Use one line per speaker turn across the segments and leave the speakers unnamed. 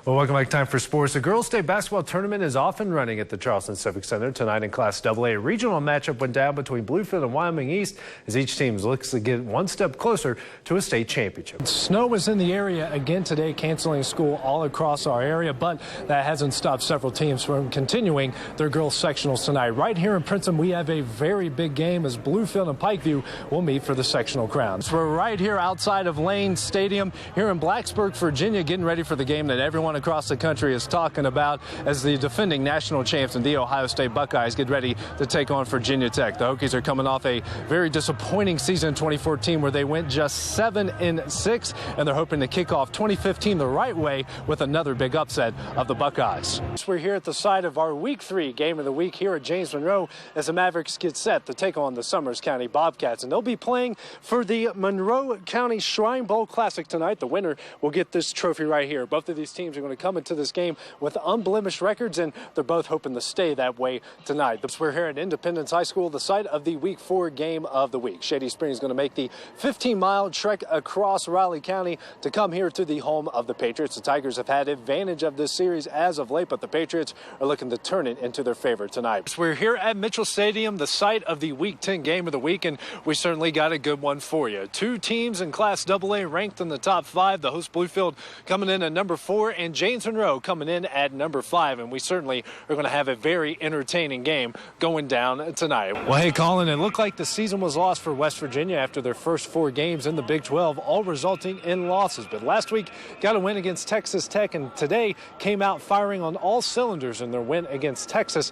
Well, welcome back. Time for sports. The girls' state basketball tournament is off and running at the Charleston Civic Center tonight in Class AA. A regional matchup went down between Bluefield and Wyoming East as each team looks to get one step closer to a state championship. Snow was in the area again today, canceling school all across our area, but that hasn't stopped several teams from continuing their girls' sectionals tonight. Right here in Princeton, we have a very big game as Bluefield and Pikeview will meet for the sectional crown. So we're right here outside of Lane Stadium here in Blacksburg, Virginia, getting ready for the game that everyone across the country is talking about as the defending national champs and the Ohio State Buckeyes get ready to take on Virginia Tech. The Hokies are coming off a very disappointing season in 2014 where they went just 7-6, and they're hoping to kick off 2015 the right way with another big upset of the Buckeyes. We're here at the site of our Week 3 game of the week here at James Monroe as the Mavericks get set to take on the Summers County Bobcats, and they'll be playing for the Monroe County Shrine Bowl Classic tonight. The winner will get this trophy right here. Both of these teams are going to come into this game with unblemished records, and they're both hoping to stay that way tonight. We're here at Independence High School, the site of the Week 4 game of the week. Shady Springs is going to make the 15-mile trek across Raleigh County to come here to the home of the Patriots. The Tigers have had advantage of this series as of late, but the Patriots are looking to turn it into their favor tonight. We're here at Mitchell Stadium, the site of the Week 10 game of the week, and we certainly got a good one for you. Two teams in Class AA ranked in the top 5. The host Bluefield coming in at number 4, and James Monroe coming in at number 5, and we certainly are going to have a very entertaining game going down tonight. Well, hey, Colin, it looked like the season was lost for West Virginia after their first 4 games in the Big 12, all resulting in losses. But last week got a win against Texas Tech, and today came out firing on all cylinders in their win against Texas,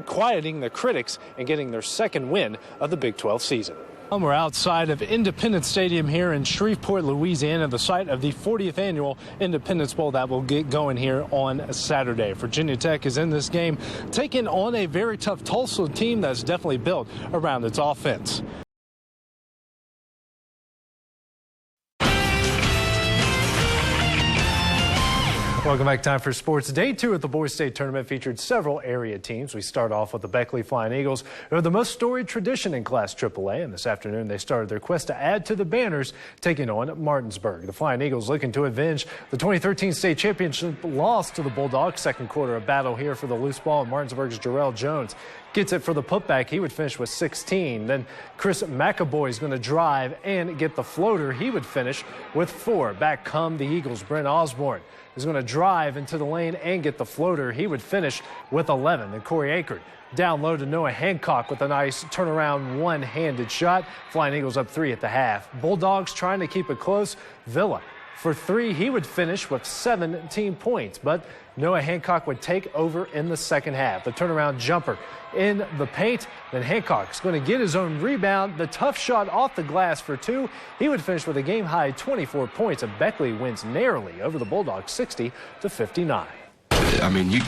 quieting the critics and getting their second win of the Big 12 season. We're outside of Independence Stadium here in Shreveport, Louisiana, the site of the 40th annual Independence Bowl that will get going here on Saturday. Virginia Tech is in this game, taking on a very tough Tulsa team that's definitely built around its offense. Welcome back. Time for sports. Day 2 at the Boys State Tournament featured several area teams. We start off with the Beckley Flying Eagles, who are the most storied tradition in Class AAA, and this afternoon they started their quest to add to the banners, taking on Martinsburg. The Flying Eagles looking to avenge the 2013 state championship loss to the Bulldogs. Second quarter, a battle here for the loose ball, and Martinsburg's Jarrell Jones gets it for the putback. He would finish with 16. Then Chris McAvoy is going to drive and get the floater. He would finish with 4. Back come the Eagles. Brent Osborne is going to drive into the lane and get the floater. He would finish with 11. Then Corey Akert down low to Noah Hancock with a nice turnaround one-handed shot. Flying Eagles up 3 at the half. Bulldogs trying to keep it close. Villa for 3. He would finish with 17 points, but Noah Hancock would take over in the second half. The turnaround jumper in the paint. Then Hancock's going to get his own rebound. The tough shot off the glass for 2. He would finish with a game-high 24 points, and Beckley wins narrowly over the Bulldogs 60-59.
I mean, you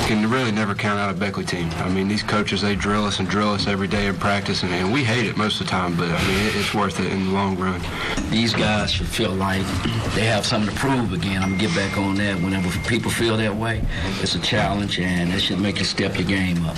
can really never count out a Beckley team. I mean, these coaches, they drill us every day in practice, and we hate it most of the time, but, I mean, it's worth it in the long run.
These guys should feel like they have something to prove again. I'm going to get back on that. Whenever people feel that way, it's a challenge, and it should make you step your game up.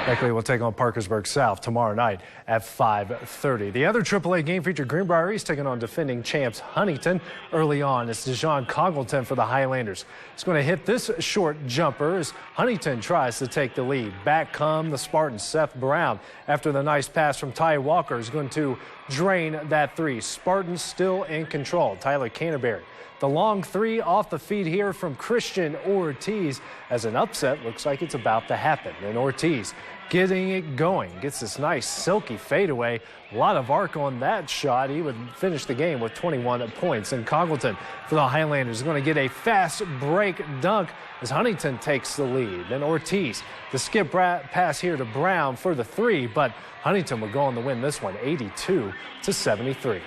Beckley will take on Parkersburg South tomorrow night at 5:30. The other AAA game featured Greenbrier East taking on defending champs Huntington. Early on, it's Deshaun Congleton for the Highlanders. He's going to hit this short jumper as Huntington tries to take the lead. Back come the Spartans. Seth Brown, after the nice pass from Ty Walker, is going to drain that 3. Spartans still in control. Tyler Canterbury. The long 3 off the feed here from Christian Ortiz as an upset looks like it's about to happen. And Ortiz getting it going, gets this nice silky fadeaway. A lot of arc on that shot. He would finish the game with 21 points. And Congleton for the Highlanders is going to get a fast break dunk as Huntington takes the lead. Then Ortiz, the skip pass here to Brown for the 3, but Huntington would go on to win this one 82-73.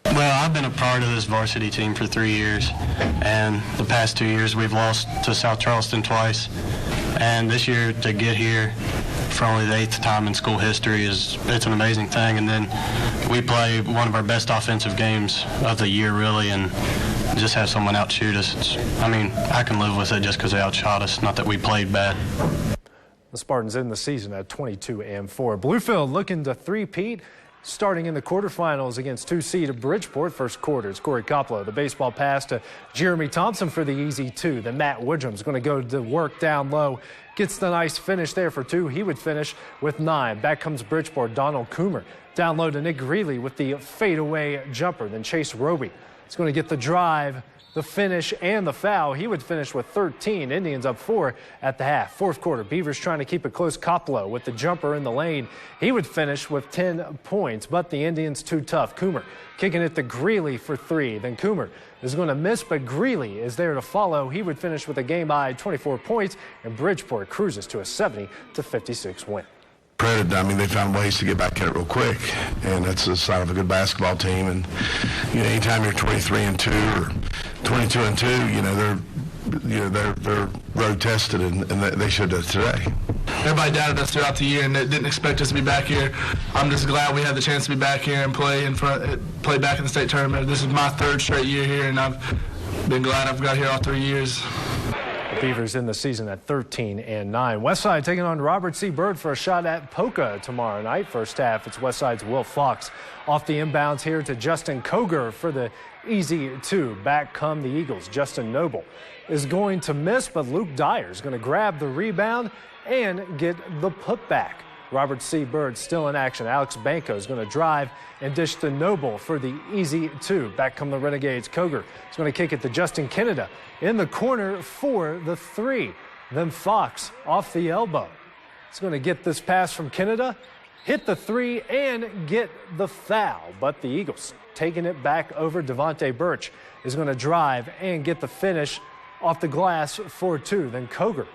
Well, I've been a part of this varsity team for 3 years, and the past 2 years we've lost to South Charleston twice. And this year to get here for only the 8th time in school history it's an amazing thing. And then we play one of our best offensive games of the year, really, and just have someone outshoot us. I mean, I can live with it just because they outshot us, not that we played bad.
The Spartans end the season at 22-4. Bluefield looking to three-peat Starting in the quarterfinals against 2-seed Bridgeport, first quarter, it's Corey Coppola. The baseball pass to Jeremy Thompson for the easy 2. Then Matt Woodrum's going to go to work down low. Gets the nice finish there for 2. He would finish with 9. Back comes Bridgeport. Donald Coomer down low to Nick Greeley with the fadeaway jumper. Then Chase Roby is going to get the drive, the finish, and the foul. He would finish with 13. Indians up 4 at the half. Fourth quarter, Beavers trying to keep it close. Coppola with the jumper in the lane. He would finish with 10 points, but the Indians too tough. Coomer kicking it to Greeley for 3. Then Coomer is going to miss, but Greeley is there to follow. He would finish with a game-high 24 points, and Bridgeport cruises to a 70-56 win.
Credit, I mean, they found ways to get back at it real quick, and that's a sign of a good basketball team. And anytime you're 23-2 or 22-2, they're road tested, and they showed that today.
Everybody doubted us throughout the year and didn't expect us to be back here. I'm just glad we had the chance to be back here and play back in the state tournament. This is my 3rd straight year here, and I've been glad I've got here all 3 years.
Beavers in the season at 13-9. Westside taking on Robert C. Byrd for a shot at Polka tomorrow night. First half, it's Westside's Will Fox off the inbounds here to Justin Koger for the easy 2. Back come the Eagles. Justin Noble is going to miss, but Luke Dyer is going to grab the rebound and get the putback. Robert C. Byrd still in action. Alex Banco is going to drive and dish to Noble for the easy 2. Back come the Renegades. Koger is going to kick it to Justin Kennedy in the corner for the 3. Then Fox off the elbow. He's going to get this pass from Kennedy, hit the 3, and get the foul. But the Eagles taking it back over. Devontae Birch is going to drive and get the finish off the glass for 2. Then Koger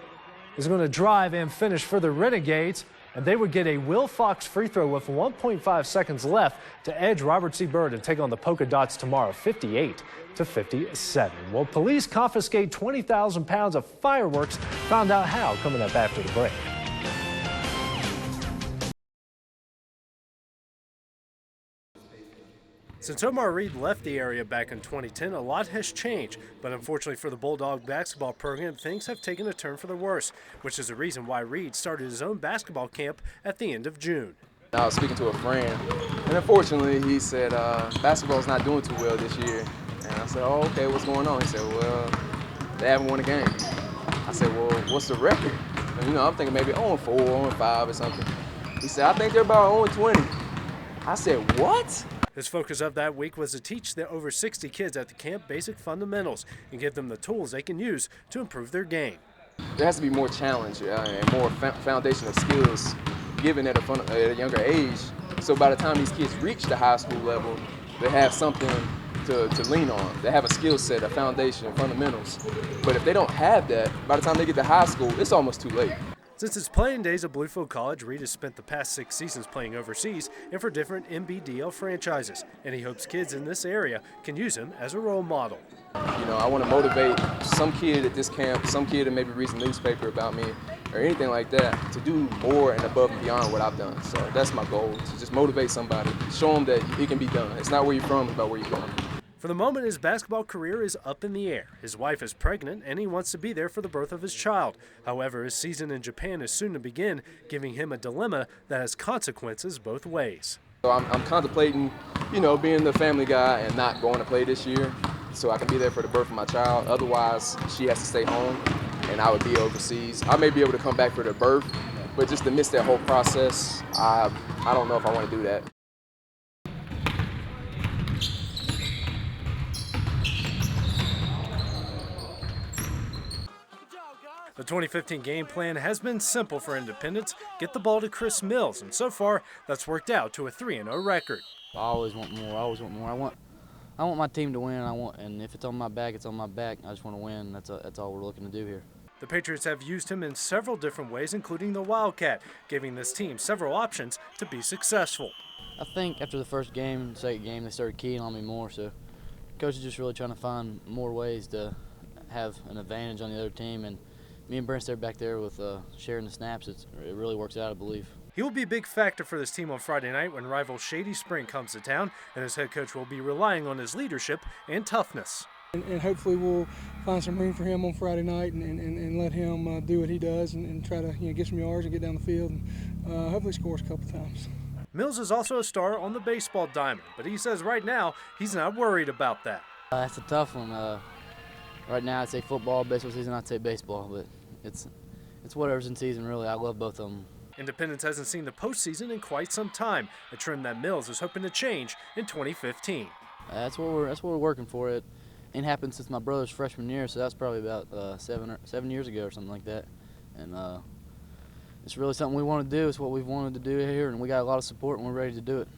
is going to drive and finish for the Renegades. And they would get a Will Fox free throw with 1.5 seconds left to edge Robert C. Byrd and take on the Polka Dots tomorrow, 58-57. Well, police confiscate 20,000 pounds of fireworks. Found out how coming up after the break. Since Omar Reed left the area back in 2010, a lot has changed. But unfortunately for the Bulldog basketball program, things have taken a turn for the worse, which is the reason why Reed started his own basketball camp at the end of June.
I was speaking to a friend, and unfortunately he said, basketball's not doing too well this year. And I said, oh, okay, what's going on? He said, well, they haven't won a game. I said, well, what's the record? And, I'm thinking maybe 0-4, 0-5 or something. He said, I think they're about 0-20. I said, what?
His focus of that week was to teach the over 60 kids at the camp basic fundamentals and give them the tools they can use to improve their game.
There has to be more challenge and more foundational skills given at a younger age. So by the time these kids reach the high school level, they have something to lean on. They have a skill set, a foundation, fundamentals. But if they don't have that, by the time they get to high school, it's almost too late.
Since his playing days at Bluefield College, Reed has spent the past 6 seasons playing overseas and for different NBDL franchises, and he hopes kids in this area can use him as a role model.
I want to motivate some kid at this camp, some kid that maybe reads a newspaper about me or anything like that, to do more and above and beyond what I've done. So that's my goal, to just motivate somebody, show them that it can be done. It's not where you're from, it's about where you're going.
For the moment, his basketball career is up in the air. His wife is pregnant, and he wants to be there for the birth of his child. However, his season in Japan is soon to begin, giving him a dilemma that has consequences both ways.
So I'm contemplating, being the family guy and not going to play this year so I can be there for the birth of my child. Otherwise, she has to stay home, and I would be overseas. I may be able to come back for the birth, but just to miss that whole process, I don't know if I want to do that.
The 2015 game plan has been simple for Independence: get the ball to Chris Mills, and so far that's worked out to a 3-0 record.
I always want more. I always want more. I want my team to win. And if it's on my back, it's on my back. I just want to win. That's all we're looking to do here.
The Patriots have used him in several different ways, including the Wildcat, giving this team several options to be successful.
I think after the first game, second game, they started keying on me more. So coach is just really trying to find more ways to have an advantage on the other team. And me and Brent stayed back there with sharing the snaps. It really works out, I believe.
He will be a big factor for this team on Friday night when rival Shady Spring comes to town, and his head coach will be relying on his leadership and toughness.
And hopefully we'll find some room for him on Friday night and let him do what he does and try to get some yards and get down the field and hopefully scores a couple times.
Mills is also a star on the baseball diamond, but he says right now he's not worried about that.
That's a tough one. Right now I'd say football, baseball season I'd say baseball, but it's whatever's in season really. I love both of them.
Independence hasn't seen the postseason in quite some time, a trend that Mills is hoping to change in 2015.
That's what we're working for. It ain't happened since my brother's freshman year, so that's probably about 7 years ago or something like that. And it's really something we want to do. It's what we've wanted to do here, and we got a lot of support, and we're ready to do it.